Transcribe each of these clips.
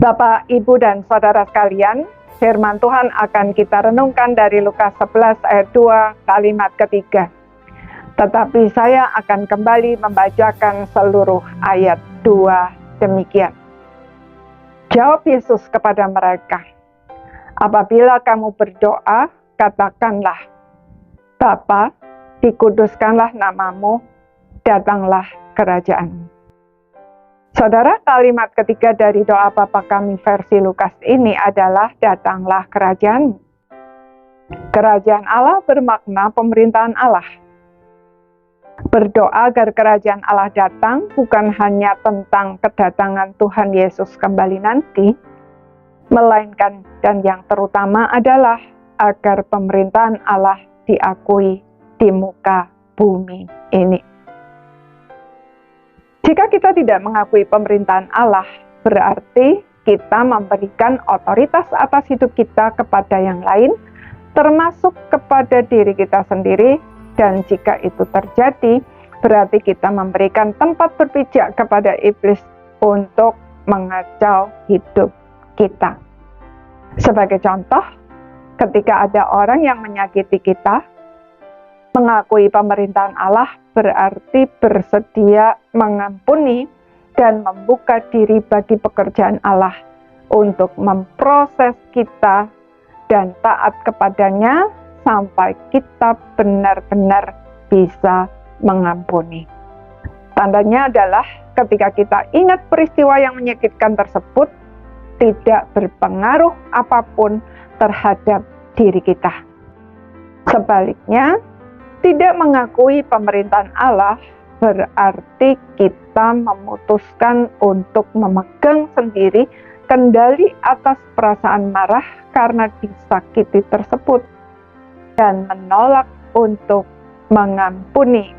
Bapak, Ibu, dan Saudara sekalian, firman Tuhan akan kita renungkan dari Lukas 11 ayat 2 kalimat ketiga. Tetapi saya akan kembali membacakan seluruh ayat 2 demikian. Jawab Yesus kepada mereka, apabila kamu berdoa, katakanlah, Bapa, dikuduskanlah namamu, datanglah kerajaanmu. Saudara, kalimat ketiga dari doa Bapa kami versi Lukas ini adalah datanglah kerajaanmu. Kerajaan Allah bermakna pemerintahan Allah. Berdoa agar kerajaan Allah datang bukan hanya tentang kedatangan Tuhan Yesus kembali nanti, melainkan dan yang terutama adalah agar pemerintahan Allah diakui di muka bumi ini. Jika kita tidak mengakui pemerintahan Allah, berarti kita memberikan otoritas atas hidup kita kepada yang lain, termasuk kepada diri kita sendiri, dan jika itu terjadi, berarti kita memberikan tempat berpijak kepada iblis untuk mengacau hidup kita. Sebagai contoh, ketika ada orang yang menyakiti kita, mengakui pemerintahan Allah berarti bersedia mengampuni dan membuka diri bagi pekerjaan Allah untuk memproses kita dan taat kepadanya sampai kita benar-benar bisa mengampuni. Tandanya adalah ketika kita ingat peristiwa yang menyakitkan tersebut, tidak berpengaruh apapun terhadap diri kita. Sebaliknya, tidak mengakui pemerintahan Allah berarti kita memutuskan untuk memegang sendiri kendali atas perasaan marah karena disakiti tersebut dan menolak untuk mengampuni.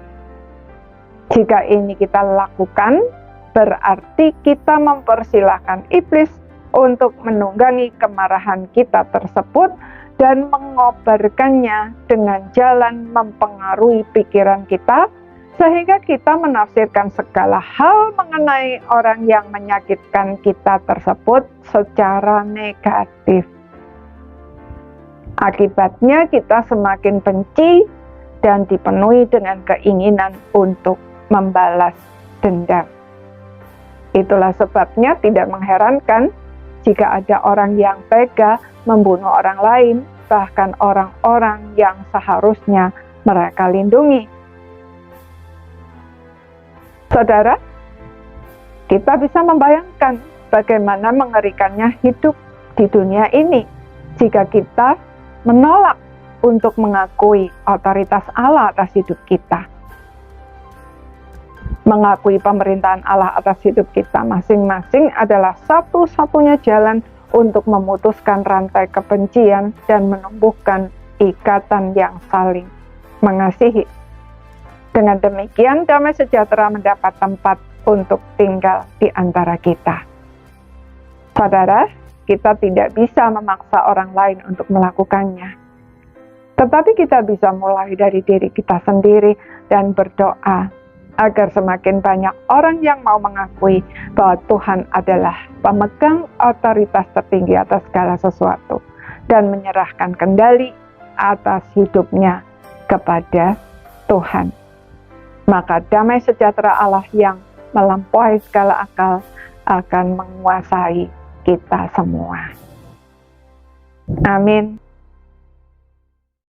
Jika ini kita lakukan, berarti kita mempersilahkan iblis untuk menunggangi kemarahan kita tersebut dan mengobarkannya dengan jalan mempengaruhi pikiran kita, sehingga kita menafsirkan segala hal mengenai orang yang menyakitkan kita tersebut secara negatif. Akibatnya kita semakin benci dan dipenuhi dengan keinginan untuk membalas dendam. Itulah sebabnya tidak mengherankan jika ada orang yang tega membunuh orang lain, bahkan orang-orang yang seharusnya mereka lindungi. Saudara, kita bisa membayangkan bagaimana mengerikannya hidup di dunia ini jika kita menolak untuk mengakui otoritas Allah atas hidup kita. Mengakui pemerintahan Allah atas hidup kita masing-masing adalah satu-satunya jalan untuk memutuskan rantai kebencian dan menumbuhkan ikatan yang saling mengasihi. Dengan demikian, damai sejahtera mendapat tempat untuk tinggal di antara kita. Saudara, kita tidak bisa memaksa orang lain untuk melakukannya. Tetapi kita bisa mulai dari diri kita sendiri dan berdoa agar semakin banyak orang yang mau mengakui bahwa Tuhan adalah pemegang otoritas tertinggi atas segala sesuatu dan menyerahkan kendali atas hidupnya kepada Tuhan. Maka damai sejahtera Allah yang melampaui segala akal akan menguasai kita semua. Amin.